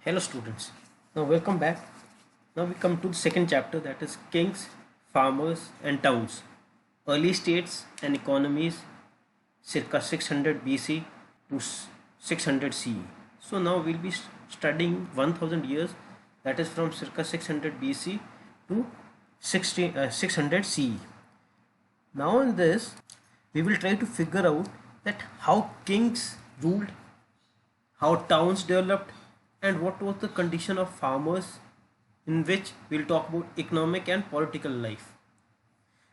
Hello students. Now welcome back. Now we come to the second chapter, that is kings, farmers and towns. Early states and economies circa 600 BC to 600 CE. So now we'll be studying 1000 years, that is from circa 600 BC to 600 CE. Now in this we will try to figure out that how kings ruled, how towns developed, and what was the condition of farmers, in which we'll talk about economic and political life.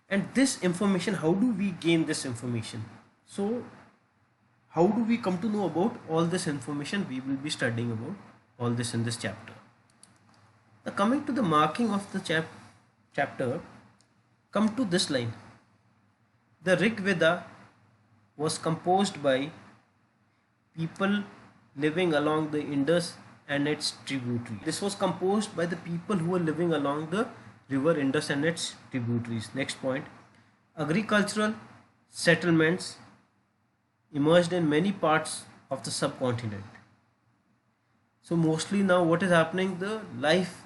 And this information, how do we gain this information? So how do we come to know about all this information? We will be studying about all this in this chapter. Now coming to the marking of the chapter, come to this line. The Rig Veda was composed by people living along the Indus and its tributaries. This was composed by the people who were living along the river Indus and its tributaries. Next point. Agricultural settlements emerged in many parts of the subcontinent. So mostly now what is happening, the life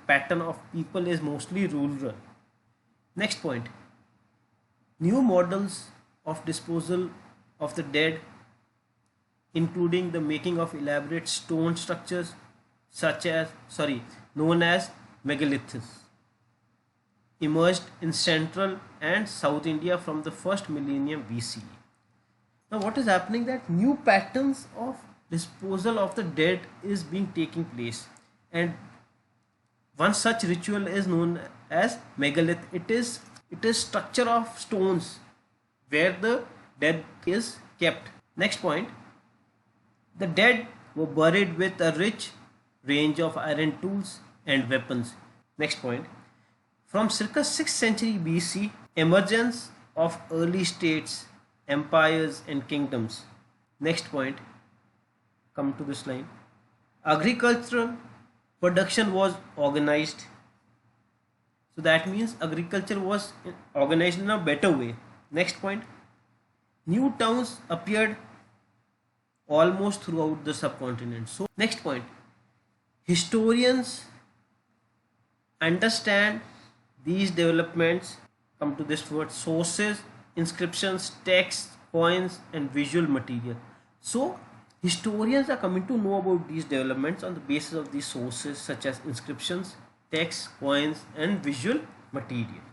pattern of people is mostly rural. Next point. New models of disposal of the dead, including the making of elaborate stone structures known as megaliths, emerged in central and south India from the first millennium BCE. Now what is happening, that new patterns of disposal of the dead is being taking place, and one such ritual is known as megalith. It is structure of stones where the dead is kept. Next point. The dead were buried with a rich range of iron tools and weapons. Next point. From circa 6th century BC, emergence of early states, empires and kingdoms. Next point. Come to this line. Agricultural production was organized. So that means agriculture was organized in a better way. Next point. New towns appeared almost throughout the subcontinent. So next point, historians understand these developments. Come to this word, sources, inscriptions, texts, coins and visual material. So historians are coming to know about these developments on the basis of these sources such as inscriptions, texts, coins and visual material.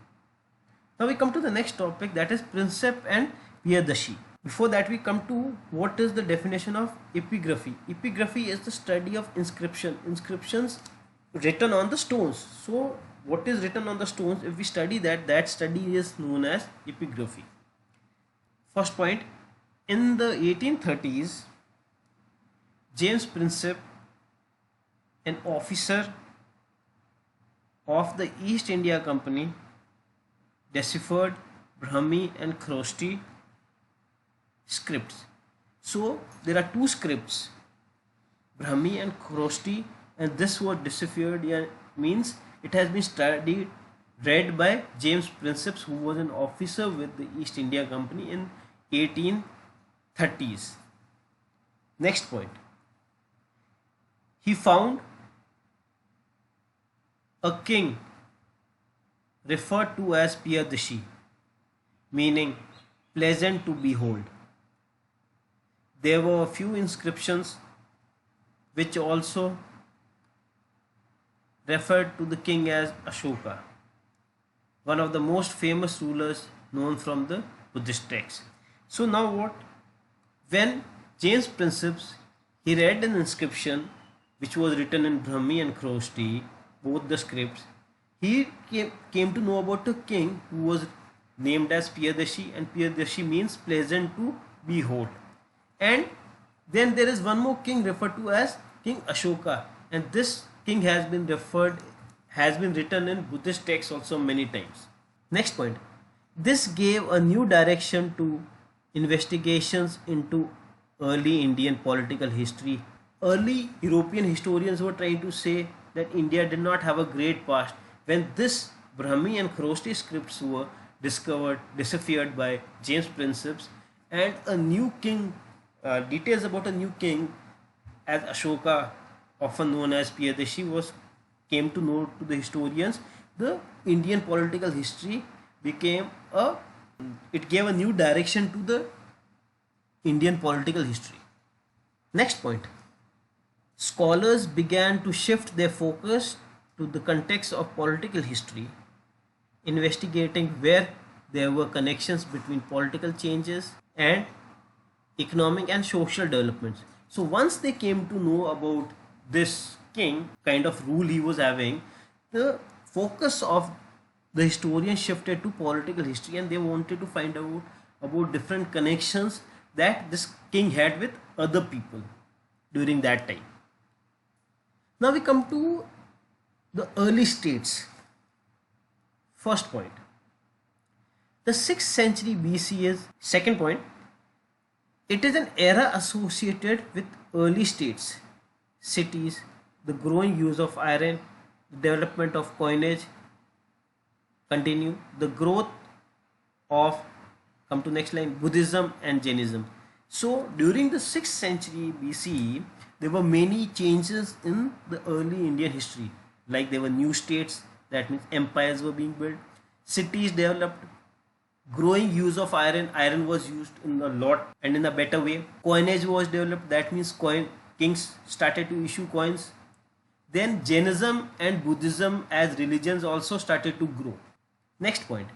Now we come to the next topic, that is Princeps and Piyadashi. Before that we come to what is the definition of epigraphy. Epigraphy is the study of inscriptions written on the stones. So what is written on the stones, if we study that study is known as epigraphy. First point, in the 1830s, James Princeps, an officer of the East India Company, deciphered Brahmi and Khrosthi scripts. So there are two scripts, Brahmi and Khrosthi, and this word deciphered means it has been read by James Princeps, who was an officer with the East India Company in 1830s. Next point. He found a king referred to as Piyadashi, meaning pleasant to behold. There were a few inscriptions which also referred to the king as Ashoka, one of the most famous rulers known from the Buddhist texts. So now what? When James Princeps, he read an inscription which was written in Brahmi and Khrosthi, both the scripts, he came to know about a king who was named as Piyadashi, and Piyadashi means pleasant to behold. And then there is one more king referred to as King Ashoka, and this king has been written in Buddhist texts also many times. Next point. This gave a new direction to investigations into early Indian political history. Early European historians were trying to say that India did not have a great past. When this Brahmi and Khrosthi scripts were deciphered by James Princeps, and a new king, details about a new king as Ashoka often known as Priyadashi, was came to know to the historians, the Indian political history became a it gave a new direction to the Indian political history. Next point. Scholars began to shift their focus to the context of political history, investigating where there were connections between political changes and economic and social developments. So once they came to know about this king, kind of rule he was having, the focus of the historian shifted to political history, and they wanted to find out about different connections that this king had with other people during that time. Now we come to the early states. First point. The 6th century BC is second point. It is an era associated with early states, cities, the growing use of iron, the development of coinage, continue, the growth of, come to next line, Buddhism and Jainism. So during the 6th century BCE, there were many changes in the early Indian history. Like there were new states, that means empires were being built, cities developed, growing use of iron was used in a lot and in a better way. Coinage was developed, that means kings started to issue coins. Then Jainism and Buddhism as religions also started to grow. Next point.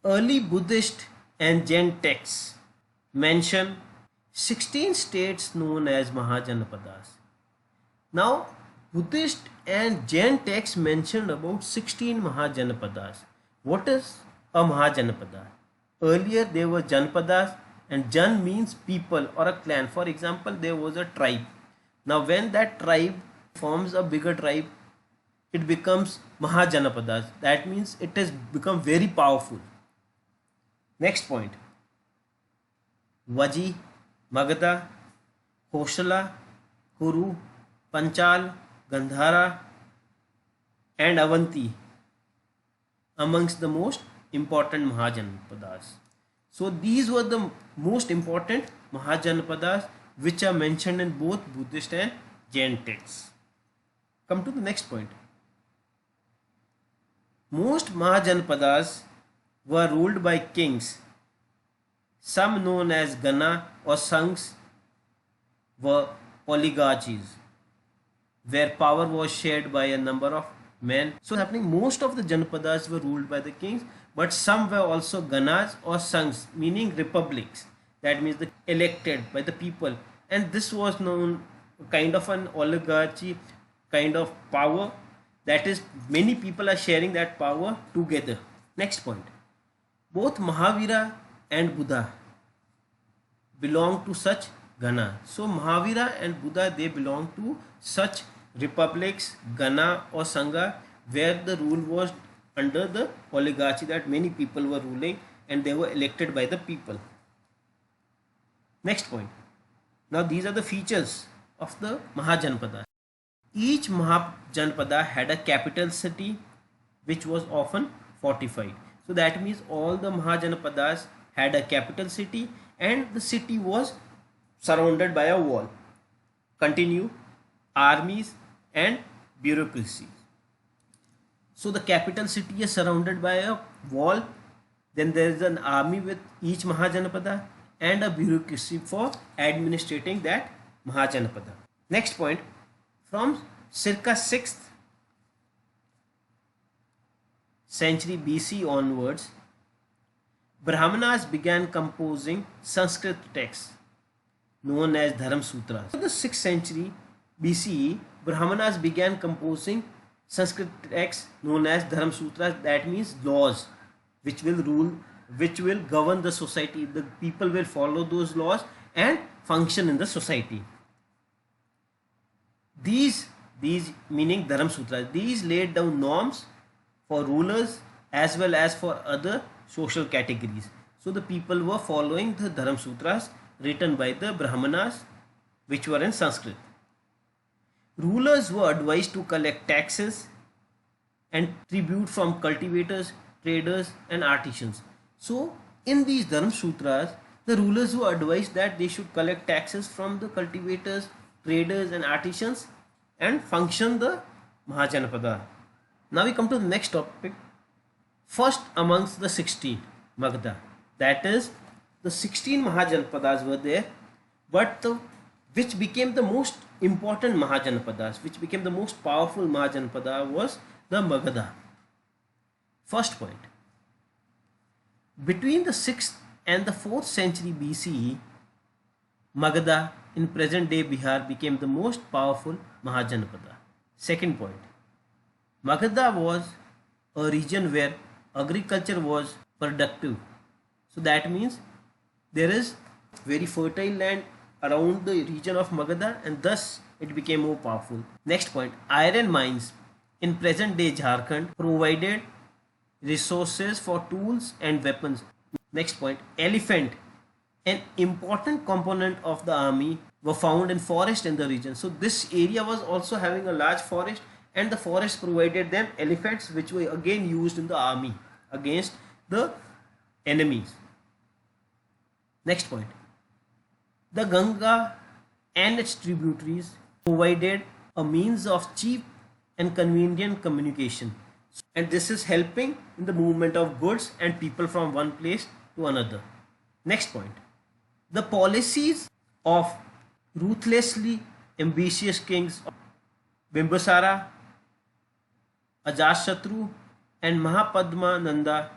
Early Buddhist and Jain texts mention 16 states known as Mahajanapadas. Now, Buddhist and Jain texts mentioned about 16 Mahajanapadas. What is a Mahajanapada? Earlier there were Janapadas, and Jan means people or a clan. For example, there was a tribe. Now when that tribe forms a bigger tribe, it becomes Mahajanapadas. That means it has become very powerful. Next point. Vaji, Magadha, Koshala, Kuru, Panchal, Gandhara and Avanti amongst the most important Mahajanapadas. So these were the most important Mahajanapadas which are mentioned in both Buddhist and Jain texts. Come to the next point. Most Mahajanapadas were ruled by kings. Some known as Gana or Sanghs were oligarchies, where power was shared by a number of men. So happening, most of the Janapadas were ruled by the kings, but some were also Ganas or Sanghs, meaning republics. That means the elected by the people, and this was known kind of an oligarchy kind of power. That is, many people are sharing that power together. Next point. Both Mahavira and Buddha belong to such Gana. So Mahavira and Buddha, they belong to such republics, Gana or Sangha, where the rule was under the oligarchy, that many people were ruling and they were elected by the people. Next point. Now these are the features of the Mahajanapada. Each Mahajanapada had a capital city which was often fortified. So that means all the Mahajanapadas had a capital city and the city was surrounded by a wall. Continue. Armies and bureaucracy. So the capital city is surrounded by a wall. Then there is an army with each Mahajanapada and a bureaucracy for administrating that Mahajanapada. Next point. From circa 6th century BC onwards, Brahmanas began composing Sanskrit texts known as Dharam Sutras. In the 6th century BCE, Brahmanas began composing Sanskrit texts known as Dharam Sutras. That means laws which will rule, which will govern the society. The people will follow those laws and function in the society. These meaning Dharam Sutras, these laid down norms for rulers as well as for other social categories. So the people were following the Dharam Sutras written by the Brahmanas, which were in Sanskrit. Rulers were advised to collect taxes and tribute from cultivators, traders and artisans. So in these Dharam Sutras, the rulers were advised that they should collect taxes from the cultivators, traders and artisans, and function the Mahajanapada. Now we come to the next topic. First amongst the 16, Magadha. That is, the 16 Mahajanapadas were there, but which became the most important Mahajanapadas, which became the most powerful Mahajanapada was the Magadha. First point. Between the 6th and the 4th century BCE, Magadha in present day Bihar became the most powerful Mahajanapada. Second point. Magadha was a region where agriculture was productive. So that means there is very fertile land around the region of Magadha, and thus it became more powerful. Next point. Iron mines in present day Jharkhand provided resources for tools and weapons. Next point. Elephant, an important component of the army, were found in forest in the region. So this area was also having a large forest, and the forest provided them elephants, which were again used in the army against the enemies. Next point. The Ganga and its tributaries provided a means of cheap and convenient communication, and this is helping in the movement of goods and people from one place to another. Next point. The policies of ruthlessly ambitious kings Bimbisara, Ajasatru and Mahapadmananda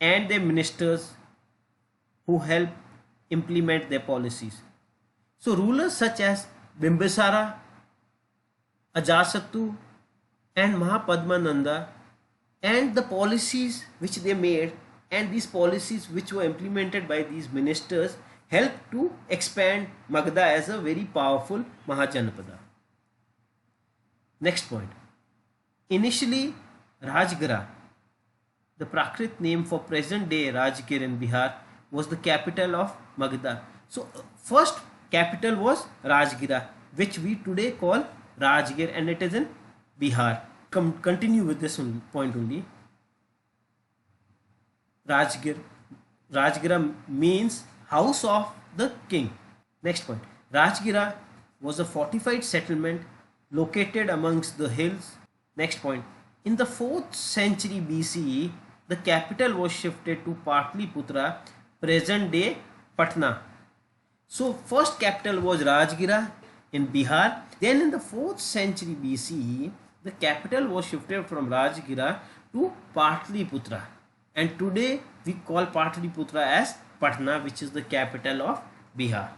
and their ministers who helped implement their policies. So rulers such as Bimbisara, Ajasattu and Mahapadmananda, and the policies which they made and these policies which were implemented by these ministers helped to expand Magadha as a very powerful Mahajanapada. Next point. Initially, Rajgara, the Prakrit name for present day Rajgir in Bihar, was the capital of Magadha. So first capital was Rajgira, which we today call Rajgir, and it is in Bihar. Continue with this point only. Rajgira means house of the king. Next point. Rajgira was a fortified settlement located amongst the hills. Next point. In the 4th century BCE, the capital was shifted to Patliputra, present day Patna. So first capital was Rajgira in Bihar. Then in the 4th century BCE, the capital was shifted from Rajgira to Patliputra. And today we call Patliputra as Patna, which is the capital of Bihar.